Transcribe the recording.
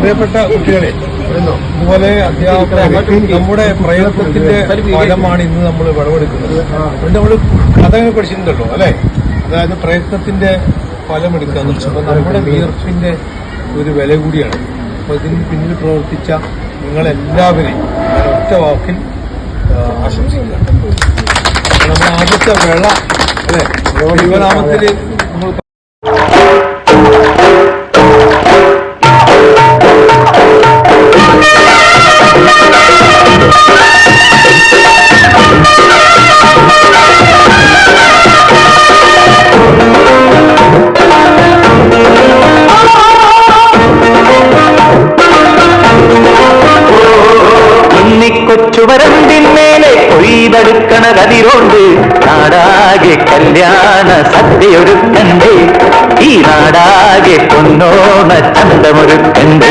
പ്രിയപ്പെട്ട കുട്ടികളെ, ഇതുപോലെ അധ്യാപകർ നമ്മുടെ പ്രയത്നത്തിന്റെ ഫലമാണ് ഇന്ന് നമ്മൾ വിളവെടുക്കുന്നത്. അതുകൊണ്ട് നമ്മൾ കഥകൾ പഠിച്ചിട്ടുണ്ടല്ലോ അല്ലെ? അതായത് പ്രയത്നത്തിന്റെ ഫലമെടുക്കുക എന്നുള്ളത് അപ്പൊ നമ്മുടെ വിയർപ്പിന്റെ ഒരു വില കൂടിയാണ്. അപ്പൊ ഇതിന് പിന്നിൽ പ്രവർത്തിച്ച നിങ്ങളെല്ലാവരെയും ഞാൻ ഒറ്റ വാക്കിൽ ആശംസിക്കുകയാണ്. നമ്മുടെ ആദ്യത്തെ വേള അല്ലെ ദൈവനാമത്തിൽ നമ്മൾ കൊച്ചുവരമ്പിന്മേലെ കൊയ്തെടുക്കണ കതിരോണ്ട് നാടാകെ കല്യാണ സദ്യയൊരുക്കണ്ടേ, ഈ നാടാകെ പൊന്നോണ ചന്തമൊരുക്കണ്ടേ.